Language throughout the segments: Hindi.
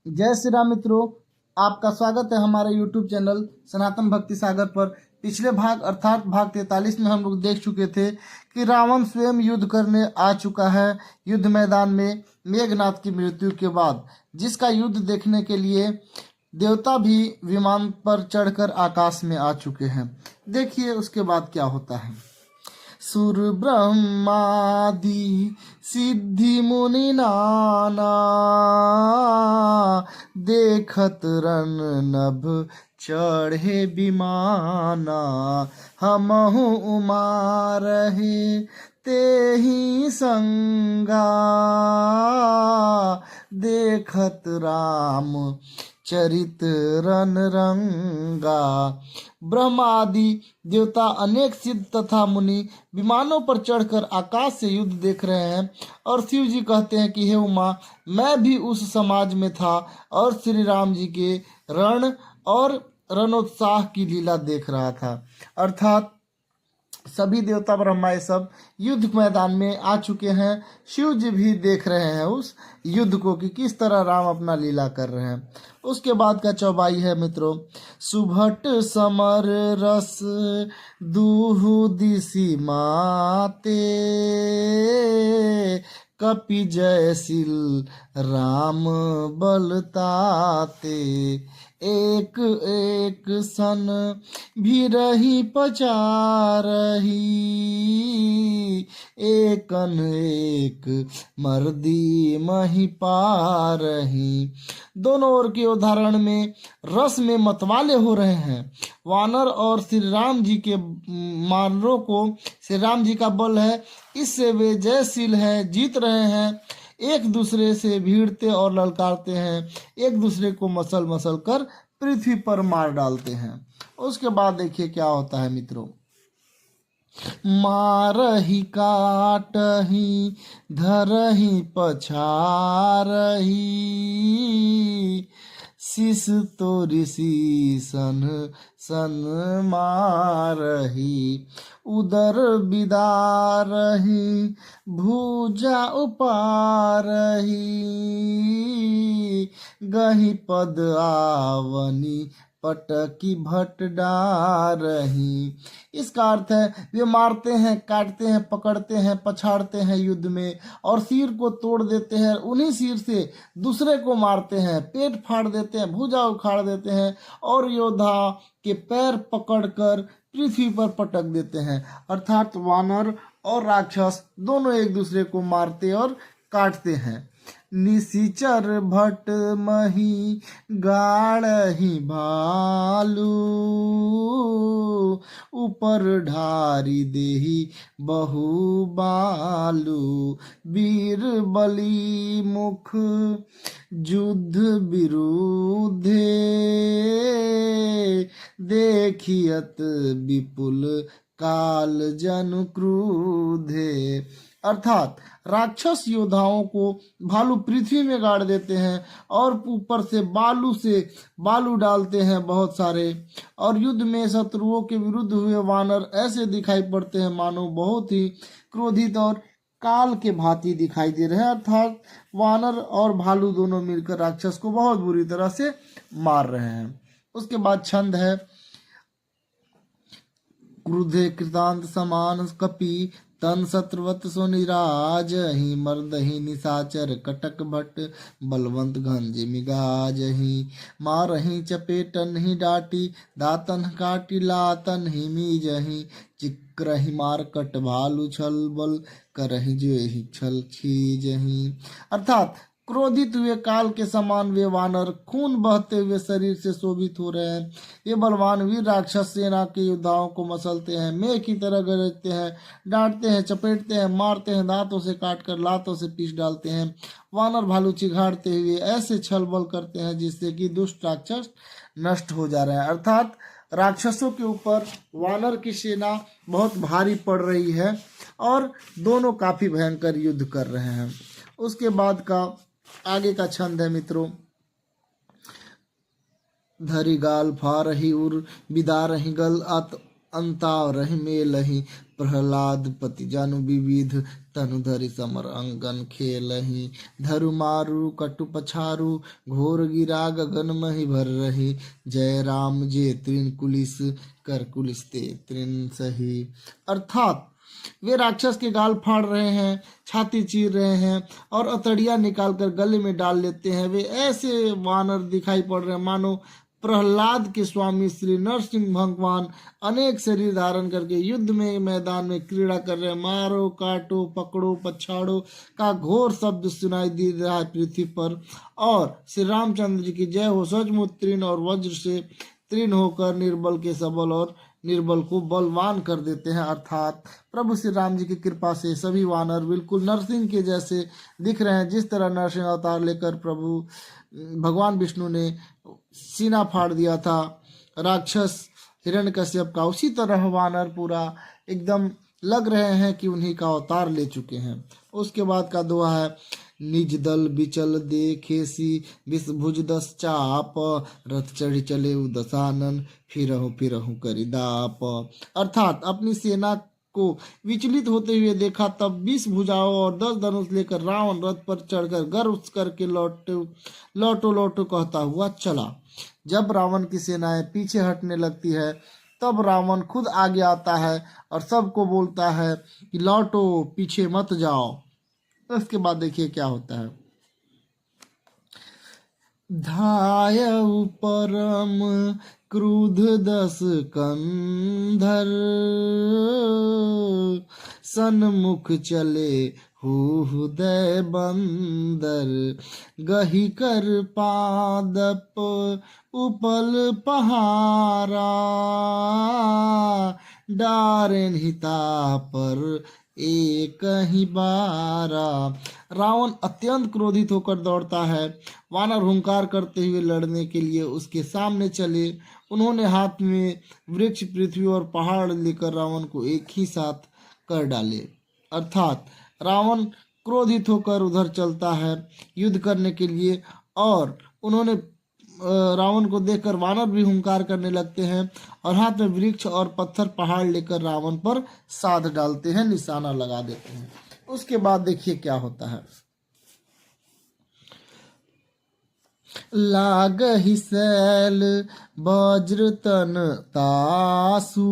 जय श्री राम मित्रों, आपका स्वागत है हमारे YouTube चैनल सनातन भक्ति सागर पर। पिछले भाग अर्थात भाग 43 में हम लोग देख चुके थे कि रावण स्वयं युद्ध करने आ चुका है युद्ध मैदान में मेघनाथ की मृत्यु के बाद, जिसका युद्ध देखने के लिए देवता भी विमान पर चढ़कर आकाश में आ चुके हैं। देखिए उसके बाद क्या होता है। सुर ब्रह्मादि सिद्धि मुनि नाना, देखत रन नभ चढ़े विमाना। हमहु उमा रहे तेहि संगा, देखत राम चरित रन रंगा। ब्रह्मादि देवता अनेक सिद्ध तथा मुनि विमानों पर चढ़कर आकाश से युद्ध देख रहे हैं और शिव जी कहते हैं कि हे उमा, मैं भी उस समाज में था और श्री राम जी के रण और रणोत्साह की लीला देख रहा था। अर्थात सभी देवता ब्रह्मा ये सब युद्ध मैदान में आ चुके हैं। शिव जी भी देख रहे हैं उस युद्ध को कि किस तरह राम अपना लीला कर रहे हैं। उसके बाद का चौबाई है मित्रों। सुभट समर रस दूहु दिशि माते, कपि जयशील राम बलताते। एक एक सन भी रही पचारही, एकन एक मर्दी मही पारही। दोनों ओर के उदाहरण में रस में मतवाले हो रहे हैं। वानर और श्री राम जी के मानरों को श्री राम जी का बल है, इससे वे जयशील हैं, जीत रहे हैं। एक दूसरे से भिड़ते और ललकारते हैं, एक दूसरे को मसल मसल कर पृथ्वी पर मार डालते हैं। उसके बाद देखिए क्या होता है मित्रों। मारही काटही धरही पछारही, शिष तोरि सन सन मारही। उदर बिदारही भुजा उपारही, गही पद आवनी पटकी भट डारही। इसका अर्थ है वे मारते हैं, काटते हैं, पकड़ते हैं, पछाड़ते हैं युद्ध में और सिर को तोड़ देते हैं। उन्हीं सिर से दूसरे को मारते हैं, पेट फाड़ देते हैं, भुजा उखाड़ देते हैं और योद्धा के पैर पकड़कर पृथ्वी पर पटक देते हैं। अर्थात वानर और राक्षस दोनों एक दूसरे को मारते और काटते हैं। निशिचर भट मही गाड़ही भालू, ऊपर ढारी देही बहु बालू। वीर बली मुख युद्ध विरुद्धे, देखियत विपुल काल जन क्रुद्धे। अर्थात राक्षस योद्धाओं को भालू पृथ्वी में गाड़ देते हैं और ऊपर से बालू डालते हैं बहुत सारे। और युद्ध में शत्रुओं के विरुद्ध हुए वानर ऐसे दिखाई पड़ते हैं मानो बहुत ही क्रोधित और काल के भांति दिखाई दे रहे हैं। अर्थात वानर और भालू दोनों मिलकर राक्षस को बहुत बुरी तरह से मार रहे हैं। उसके बाद छंद है। क्रुद्धे कृतांत समान कपि, तन शत्रुवत सो निराजहि। मर्दहि निशाचर कटक भट, बलवंत घंज मिगाजहि। मारहि चपेटन ही डाटी, दातन काटी लातन ही मीजहि। चिक्रहि मारकट भालू छल बल, करहि जेहि छल खीजहि। अर्थात क्रोधित हुए काल के समान वे वानर खून बहते हुए शरीर से शोभित हो रहे हैं। ये बलवान वीर राक्षस सेना के योद्धाओं को मसलते हैं, मेघ की तरह गरजते हैं, डांटते हैं, चपेटते हैं, मारते हैं, दांतों से काटकर लातों से पीस डालते हैं। वानर भालू चिघाड़ते हुए ऐसे छल बल करते हैं जिससे कि दुष्ट राक्षस नष्ट हो जा रहे हैं। अर्थात राक्षसों के ऊपर वानर की सेना बहुत भारी पड़ रही है और दोनों काफी भयंकर युद्ध कर रहे हैं। उसके बाद का आगे का छंद है मित्रों। धरी गाल फारही उर, बिदारही गल अत अंताव रही मेलही, प्रहलाद पति जानु विविध, तनु धरि समर अंगन खेलही। धरु मारु कटु पछारु, घोर गिरा गगन मही भर रही। जय राम जे तृण कुलिस, कर कुलिस ते तृण सही। अर्थात वे राक्षस के गाल फाड़ रहे हैं, छाती चीर रहे हैं और अतड़िया निकालकर गले में डाल लेते हैं। वे ऐसे वानर दिखाई पड़ रहे हैं मानो प्रहलाद के स्वामी श्री नरसिंह भगवान अनेक शरीर धारण करके युद्ध में मैदान में क्रीड़ा कर रहे हैं। मारो काटो पकड़ो पछाड़ो का घोर शब्द सुनाई दे रहा है पृथ्वी पर। और श्री रामचंद्र जी की जय हो। सचमुच तृण और वज्र से तृण होकर निर्बल के सबल और निर्बल को बलवान कर देते हैं। अर्थात प्रभु श्री राम जी की कृपा से सभी वानर बिल्कुल नरसिंह के जैसे दिख रहे हैं। जिस तरह नरसिंह अवतार लेकर प्रभु भगवान विष्णु ने सीना फाड़ दिया था राक्षस हिरण्यकश्यप का, उसी तरह वानर पूरा एकदम लग रहे हैं कि उन्हीं का अवतार ले चुके हैं। उसके बाद का दोहा है, निज दल बिचल देखेसी, विष भुज 10 चाप, रथ चढ़ी चले दशानन, फिरहु करि दाप। अर्थात अपनी सेना को विचलित होते हुए देखा, तब 20 भुजाओं और 10 धनुष लेकर रावण रथ पर चढ़कर गर्व करके लौटो कहता हुआ चला। जब रावण की सेनाएं पीछे हटने लगती है, तब रावण खुद आगे आता है और सबको बोलता है कि लौटो, पीछे मत जाओ। उसके बाद देखिए क्या होता है। धायउ परम क्रुध 10 कंधर, सन्मुख चले हृदय बंदर, गही कर पादप उपल पहारा, डारेन हिता पर एक ही बारा। रावण अत्यंत क्रोधित होकर दौड़ता है। वानर हुंकार करते हुए लड़ने के लिए उसके सामने चले। उन्होंने हाथ में वृक्ष, पृथ्वी और पहाड़ लेकर रावण को एक ही साथ कर डाले। अर्थात रावण क्रोधित होकर उधर चलता है युद्ध करने के लिए, और उन्होंने रावण को देखकर वानर भी हुंकार करने लगते हैं और हाथ में वृक्ष और पत्थर पहाड़ लेकर रावण पर साध डालते हैं, निशाना लगा देते हैं। उसके बाद देखिए क्या होता है। लागहि शैल वज्र तन तासु,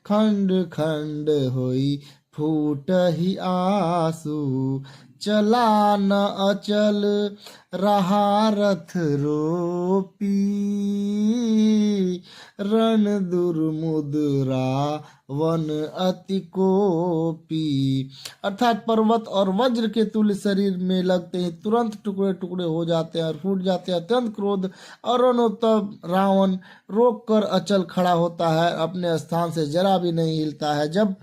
खंड खंड होई फूटहि आसु, चला न अचल रहा रथ रोपी, रण दुर्मुद्रा वन अति कोपी। अर्थात पर्वत और वज्र के तुल्य शरीर में लगते ही तुरंत टुकड़े टुकड़े हो जाते हैं और फूट जाते हैं। अत्यंत क्रोध और तब रावण रोक कर अचल खड़ा होता है, अपने स्थान से जरा भी नहीं हिलता है। जब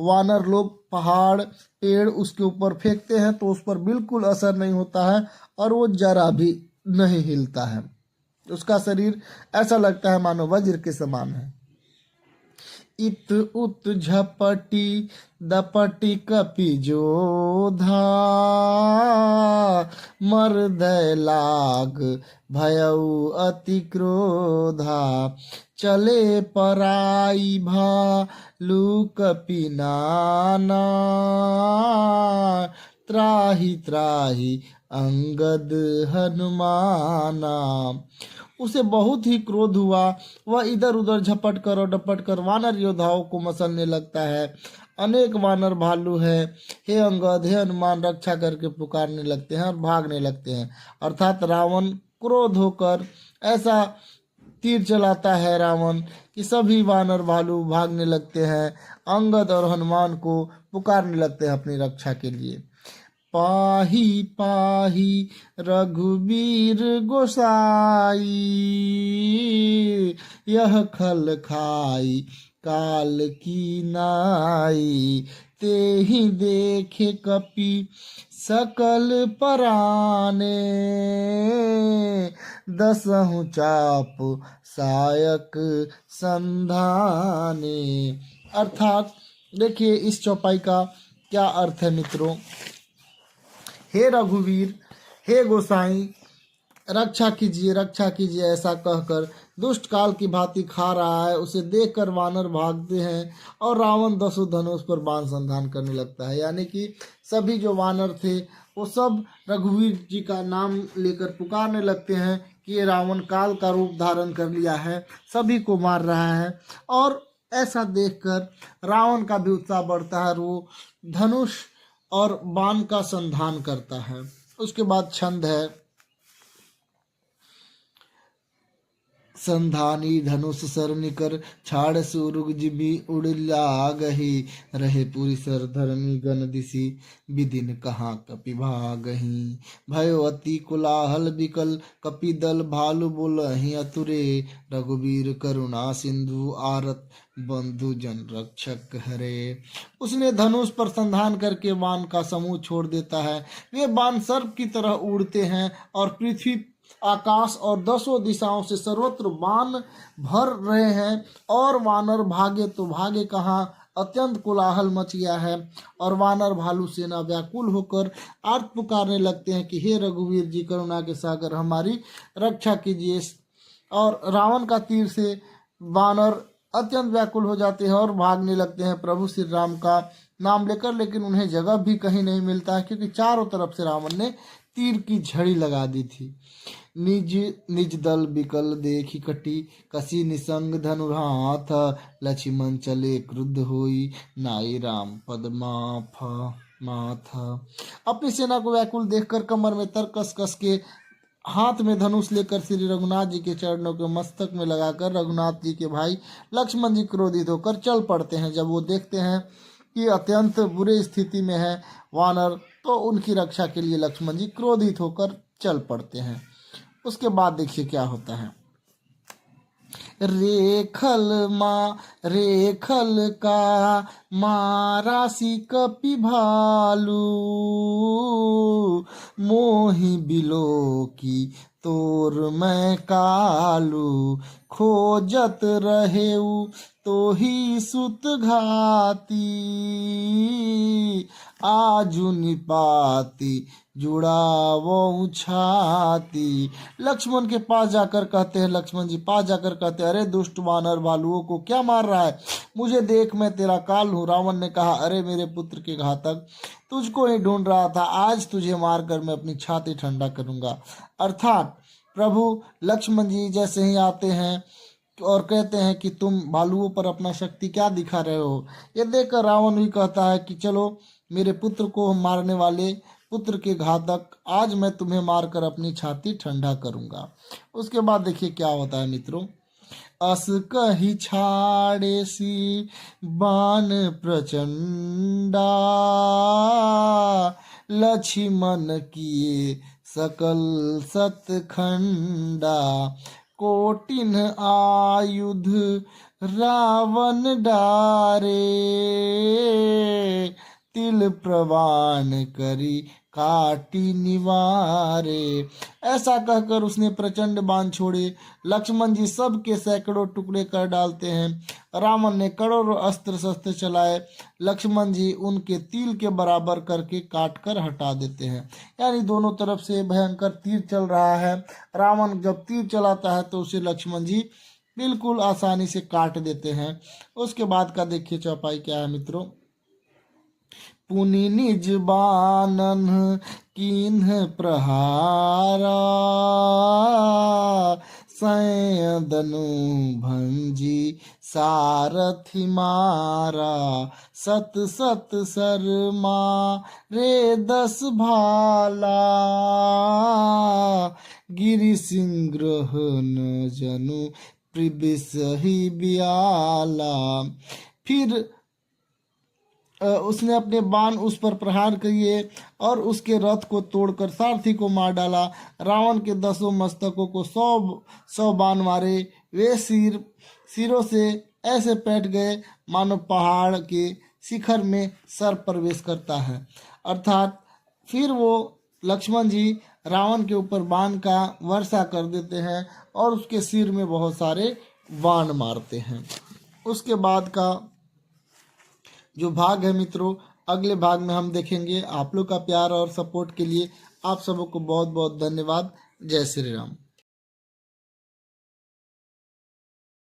वानर लोग पहाड़ पेड़ उसके ऊपर फेंकते हैं तो उस पर बिल्कुल असर नहीं होता है और वो जरा भी नहीं हिलता है। उसका शरीर ऐसा लगता है मानो वज्र के समान है। इत उत झपटी दपटी कपि जोधा, मर्दय लाग भयउ अति क्रोधा, चले पराई भालू कपि नाना, त्राहि त्राहि अंगद हनुमाना। उसे बहुत ही क्रोध हुआ। वह इधर उधर झपट कर और डपट कर वानर योद्धाओं को मसलने लगता है। अनेक वानर भालू है, हे अंगद, हे हनुमान, रक्षा करके पुकारने लगते हैं और भागने लगते हैं। अर्थात रावण क्रोध होकर ऐसा तीर चलाता है रावण कि सभी वानर भालू भागने लगते हैं, अंगद और हनुमान को पुकारने लगते हैं अपनी रक्षा के लिए। पाही पाही रघुबीर गोसाई, यह खल खाई काल की नाई, ते ही देखे कपि सकल पराने, दसहु चाप सायक संधाने। अर्थात देखिए इस चौपाई का क्या अर्थ है मित्रों। हे रघुवीर, हे गोसाई, रक्षा कीजिए ऐसा कहकर दुष्ट काल की भांति खा रहा है। उसे देखकर वानर भागते हैं और रावण दसों धनुष पर बाण संधान करने लगता है। यानी कि सभी जो वानर थे वो सब रघुवीर जी का नाम लेकर पुकारने लगते हैं कि ये रावण काल का रूप धारण कर लिया है, सभी को मार रहा है। और ऐसा देखकर रावण का भी उत्साह बढ़ता है और वो धनुष और बाण का संधान करता है। उसके बाद छंद है, संधानी धनुष सर निकर छाड़ सुरुग जिबी उड़ लागहि रहे पुरी सर धर्मी गण दिसी विदिन कहाँ कपि भागहि भयो अति कोलाहल बिकल कपि दल भालु बोलहि अतुरे रघुवीर करुणा सिंधु आरत बंधु जन रक्षक हरे। उसने धनुष पर संधान करके बाण का समूह छोड़ देता है। वे बाण सर्प की तरह उड़ते हैं और पृथ्वी आकाश और दसों दिशाओं से सर्वत्र बाण भर रहे हैं। और वानर भागे तो भागे कहाँ, अत्यंत कोलाहल मच गया है और वानर भालू सेना व्याकुल होकर आर्त पुकारने लगते हैं कि हे रघुवीर जी करुणा के सागर हमारी रक्षा कीजिए। और रावण का तीर से वानर अत्यंत व्याकुल हो जाते हैं और भागने लगते हैं प्रभु श्री राम का नाम लेकर, लेकिन उन्हें जगह भी कहीं नहीं मिलता है क्योंकि चारों तरफ से रावण ने तीर की झड़ी लगा दी थी। निज निज दल बिकल देखी कटी कसी निसंग धनुराथ लक्ष्मण चले क्रुद्ध होई नाई राम पद माथ। अपनी सेना को व्याकुल देखकर कमर में तर कस कस के हाथ में धनुष लेकर श्री रघुनाथ जी के चरणों के मस्तक में लगाकर रघुनाथ जी के भाई लक्ष्मण जी क्रोधित होकर चल पड़ते हैं। जब वो देखते हैं कि अत्यंत बुरे स्थिति में है वानर तो उनकी रक्षा के लिए लक्ष्मण जी क्रोधित होकर चल पड़ते हैं। उसके बाद देखिए क्या होता है, रेखल का मारासी कपि भालू मोहि बिलो की तोर मैं कालू खोजत रहेऊ तो ही सुत घाती आजु निपाती जुड़ावो छाती। लक्ष्मण के पास जाकर कहते हैं, लक्ष्मण जी पास जाकर कहते हैं, अरे दुष्ट वानर भालुओं को क्या मार रहा है, मुझे देख मैं तेरा काल हूँ। रावण ने कहा, अरे मेरे पुत्र के घातक, तुझको ही ढूंढ रहा था, आज तुझे मारकर मैं अपनी छाती ठंडा करूंगा। अर्थात प्रभु लक्ष्मण जी जैसे ही आते हैं और कहते हैं कि तुम भालुओं पर अपना शक्ति क्या दिखा रहे हो, ये देखकर रावण भी कहता है कि चलो मेरे पुत्र को मारने वाले पुत्र के घातक, आज मैं तुम्हें मारकर अपनी छाती ठंडा करूंगा। उसके बाद देखिए क्या होता है मित्रों, अस कही छाड़े सी बाण प्रचंडा लक्ष्मण किए सकल सतखंडा कोटिन आयुध रावण डारे तिल प्रवान करी काटी निवारे। ऐसा कहकर उसने प्रचंड बाण छोड़े। लक्ष्मण जी सब के सैकड़ों टुकड़े कर डालते हैं। रावण ने करोड़ों अस्त्र शस्त्र चलाए, लक्ष्मण जी उनके तिल के बराबर करके काट कर हटा देते हैं। यानी दोनों तरफ से भयंकर तीर चल रहा है। रावण जब तीर चलाता है तो उसे लक्ष्मण जी बिल्कुल आसानी से काट देते हैं। उसके बाद का देखिए चौपाई क्या है मित्रों, पुनि निज बानन कीन्ह प्रहारा सैदनु भंजी सारथि मारा सत सत शर्मा रे 10 भाला गिरि सिंग्रह न जनु प्रिबिसहि बियाला। फिर उसने अपने बाण उस पर प्रहार किए और उसके रथ को तोड़कर सारथी को मार डाला। रावण के 10 मस्तकों को 100 बाण मारे। वे सिरों से ऐसे पैठ गए मानो पहाड़ के शिखर में सर प्रवेश करता है। अर्थात फिर वो लक्ष्मण जी रावण के ऊपर बाण का वर्षा कर देते हैं और उसके सिर में बहुत सारे बाण मारते हैं। उसके बाद का जो भाग है मित्रों, अगले भाग में हम देखेंगे। आप लोग का प्यार और सपोर्ट के लिए आप सबों को बहुत बहुत धन्यवाद। जय श्री राम।